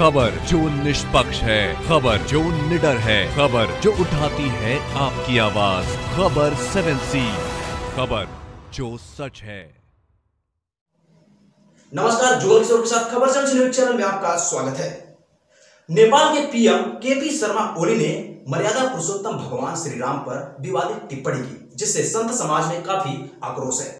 खबर जो निष्पक्ष है, खबर जो निडर है, खबर जो उठाती है आपकी आवाज, खबर 7C, खबर जो सच है। नमस्कार, जुगल किशोर के साथ खबर 7C न्यूज चैनल में आपका स्वागत है। नेपाल के पीएम केपी शर्मा ओली ने मर्यादा पुरुषोत्तम भगवान श्री राम पर विवादित टिप्पणी की, जिससे संत समाज में काफी आक्रोश है।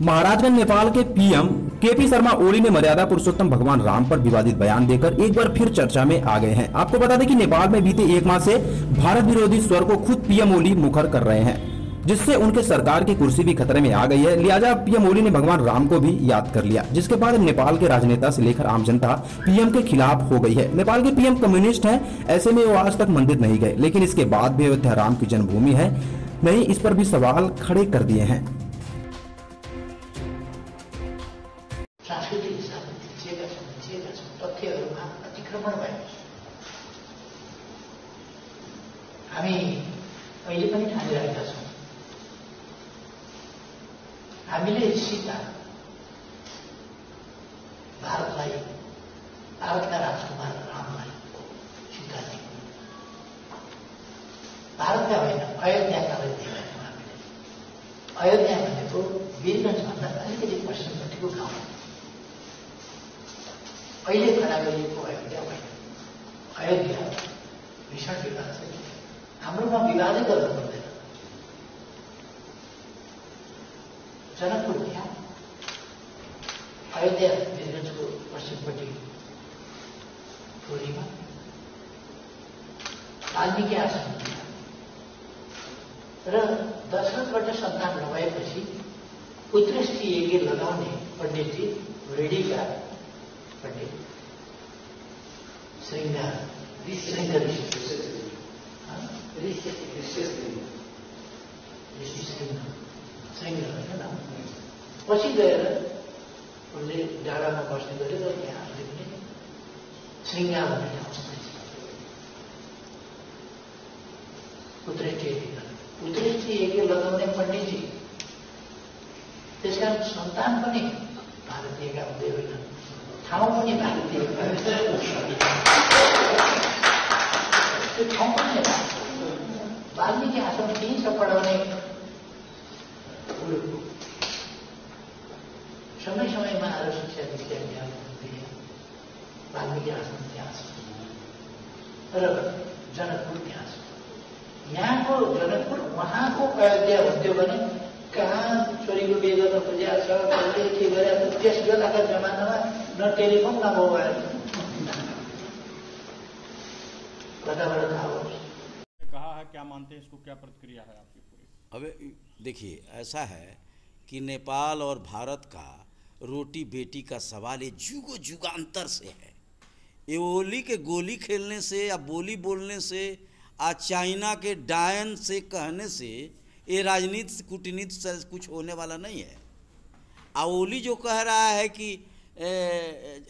महाराजगंज नेपाल के पीएम केपी शर्मा ओली ने मर्यादा पुरुषोत्तम भगवान राम पर विवादित बयान देकर एक बार फिर चर्चा में आ गए हैं। आपको बता दें कि नेपाल में बीते एक माह से भारत विरोधी स्वर को खुद पीएम ओली मुखर कर रहे हैं, जिससे उनके सरकार की कुर्सी भी खतरे में आ गई है। लिहाजा पीएम ओली ने भगवान राम को भी याद कर लिया, जिसके बाद नेपाल के राजनेता से लेकर आम जनता पीएम के खिलाफ हो गई है। नेपाल के पीएम कम्युनिस्ट हैं, ऐसे में वो आज तक मंदिर नहीं गए, लेकिन इसके बाद भी अयोध्या राम की जन्मभूमि है नहीं, इस पर भी सवाल खड़े कर दिए हैं। सांस्कृतिक हिसाबले थिचिएका छन् तथ्यहरूमा अतिक्रमण भएको छ। हामी अहिले पनि ठानिरहेका छौँ, हामीले सीता भारतलाई, भारतका राजकुमार रामलाई स्वीकार दियौँ। भारतका होइन, अयोध्याका लागि दिएको हामीले। अयोध्या भनेको वीरगञ्जभन्दा अलिकति पश्चिमपट्टिको गाउँ हो। अहिले खडा गरिएको अयोध्या होइन। अयोध्या भीषण विवाद छ। हाम्रोमा विवादै गर्नु पर्दैन। जनकपुर त्यहाँ, अयोध्या वीरगञ्जको पश्चिमपट्टि टोलीमा, वाल्मीकि आश्रम र दशरथबाट सन्तान नभएपछि पुत्रश्री यज्ञ लगाउने पण्डितजी रेडीका पंडित श्रृंगार पछि गएर उनले डाँडामा बस्ने गरे र यहाँ अहिले पनि श्रृंगार भन्ने ठाउँ छ। पुत्रश्री यज्ञ लगाउने पण्डितजी, त्यसकारण सन्तान पनि भारतीयका हुँदै होइन, ठाउँ पनि भारतीय, त्यो ठाउँ पनि वाल्मीकि आश्रम त्यहीँ छ पढाउने। समय समयमा आएर शिक्षा दीक्षा ज्ञान दिए। वाल्मीकि आश्रम त्यहाँ छ र जनकपुर त्यहाँ छ। यहाँको जनकपुर उहाँको अयोध्या हुन्थ्यो भने कहाँ छोरीको बिहे गर्न खोजेको छ, कसले के गरेको छ। त्यस बेलाका जमानामा न टेलिफोन न मोबाइल, कताबाट थाहा हो। कहा है, क्या मानते हैं इसको, क्या प्रतिक्रिया है आपकी पूरी? अब देखिए, ऐसा है कि नेपाल और भारत का रोटी बेटी का सवाल ये जुगो जुगांतर से है। ये ओली के गोली खेलने से या बोली बोलने से, आज चाइना के डायन से कहने से ये राजनीति कूटनीति से कुछ होने वाला नहीं है। ओली जो कह रहा है कि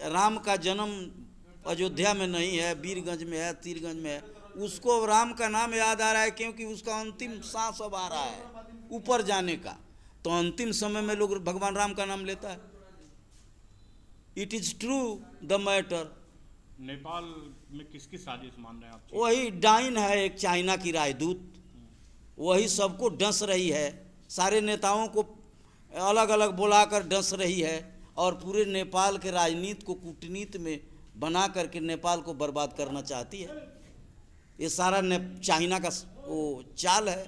राम का जन्म अयोध्या में नहीं है, वीरगंज में है, तीरगंज में है, उसको राम का नाम याद आ रहा है क्योंकि उसका अंतिम सांस अब आ रहा है ऊपर जाने का। तो अंतिम समय में लोग भगवान राम का नाम लेता है। It is true the matter. Nepal में किसकी साजिश मान रहे हैं आप? वही डाइन है, एक चाइना की राजदूत, वही सबको डस रही है, सारे नेताओं को अलग अलग बुलाकर डस रही है और पूरे नेपाल के राजनीति को कूटनीति में बना करके नेपाल को बर्बाद करना चाहती है। ये सारा चाइना का वो चाल है।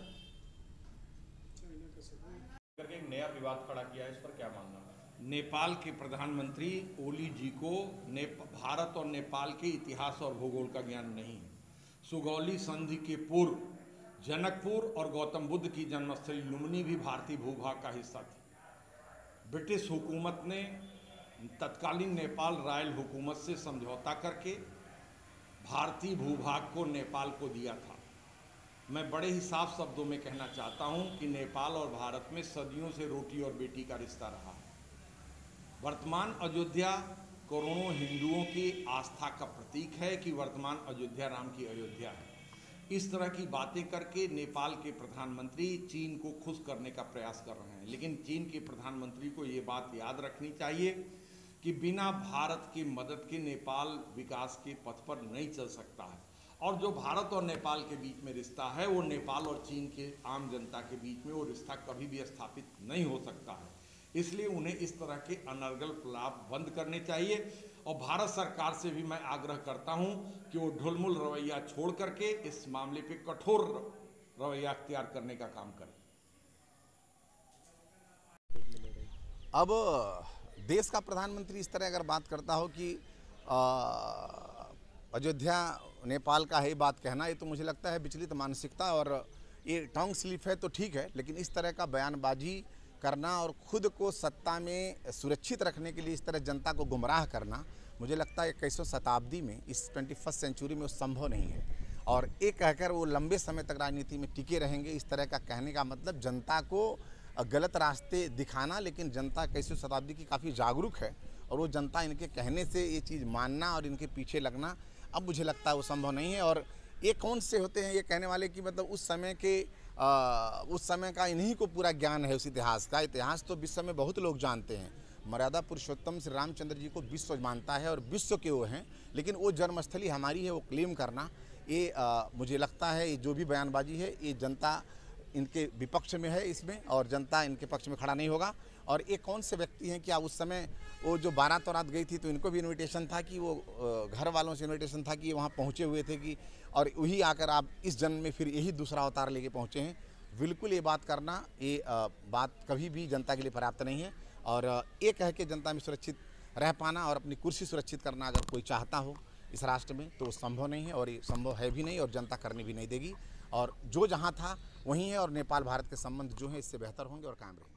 एक नया विवाद खड़ा किया है, इस पर क्या मानना है? नेपाल के प्रधानमंत्री ओली जी को भारत और नेपाल के इतिहास और भूगोल का ज्ञान नहीं है। सुगौली संधि के पूर्व जनकपुर और गौतम बुद्ध की जन्मस्थली लुम्बिनी भी भारतीय भूभाग का हिस्सा थी। ब्रिटिश हुकूमत ने तत्कालीन नेपाल रॉयल हुकूमत से समझौता करके भारतीय भूभाग को नेपाल को दिया था। मैं बड़े ही साफ शब्दों में कहना चाहता हूं कि नेपाल और भारत में सदियों से रोटी और बेटी का रिश्ता रहा है। वर्तमान अयोध्या करोड़ों हिंदुओं की आस्था का प्रतीक है कि वर्तमान अयोध्या राम की अयोध्या है। इस तरह की बातें करके नेपाल के प्रधानमंत्री चीन को खुश करने का प्रयास कर रहे हैं, लेकिन चीन के प्रधानमंत्री को ये बात याद रखनी चाहिए कि बिना भारत की मदद के नेपाल विकास के पथ पर नहीं चल सकता है। और जो भारत और नेपाल के बीच में रिश्ता है वो नेपाल और चीन के आम जनता के बीच में वो रिश्ता कभी भी स्थापित नहीं हो सकता है। इसलिए उन्हें इस तरह के अनर्गल प्रलाप बंद करने चाहिए और भारत सरकार से भी मैं आग्रह करता हूं कि वो ढुलमुल रवैया छोड़ करके इस मामले पे कठोर रवैया अख्तियार करने का काम करें। अब देश का प्रधानमंत्री इस तरह अगर बात करता हो कि अयोध्या नेपाल का है, बात कहना, ये तो मुझे लगता है विचलित मानसिकता और ये टंग स्लिप है तो ठीक है, लेकिन इस तरह का बयानबाजी करना और खुद को सत्ता में सुरक्षित रखने के लिए इस तरह जनता को गुमराह करना, मुझे लगता है 21वीं शताब्दी में, इस 21st सेंचुरी में वो संभव नहीं है। और ये कहकर वो लंबे समय तक राजनीति में टिके रहेंगे, इस तरह का कहने का मतलब जनता को गलत रास्ते दिखाना। लेकिन जनता 21वीं शताब्दी की काफ़ी जागरूक है और वो जनता इनके कहने से ये चीज़ मानना और इनके पीछे लगना अब मुझे लगता है वो संभव नहीं है। और ये कौन से होते हैं ये कहने वाले कि मतलब उस समय का इन्हीं को पूरा ज्ञान है उस इतिहास का। इतिहास तो विश्व में बहुत लोग जानते हैं। मर्यादा पुरुषोत्तम श्री रामचंद्र जी को विश्व मानता है और विश्व के वो हैं, लेकिन वो जन्मस्थली हमारी है वो क्लेम करना, ये मुझे लगता है ये जो भी बयानबाजी है ये जनता इनके विपक्ष में है इसमें, और जनता इनके पक्ष में खड़ा नहीं होगा। और ये कौन से व्यक्ति हैं, क्या उस समय वो जो बारात वारात गई थी तो इनको भी इनविटेशन था कि वो घर वालों से इनविटेशन था कि वहाँ पहुँचे हुए थे कि, और वही आकर आप इस जन्म में फिर यही दूसरा अवतार लेके पहुँचे हैं। बिल्कुल ये बात करना, ये बात कभी भी जनता के लिए पर्याप्त नहीं है। और ये कह के जनता में सुरक्षित रह पाना और अपनी कुर्सी सुरक्षित करना अगर कोई चाहता हो इस राष्ट्र में तो संभव नहीं है, और ये संभव है भी नहीं और जनता करने भी नहीं देगी। और जो जहाँ था वहीं है, और नेपाल भारत के संबंध जो हैं इससे बेहतर होंगे और कायम रहेंगे।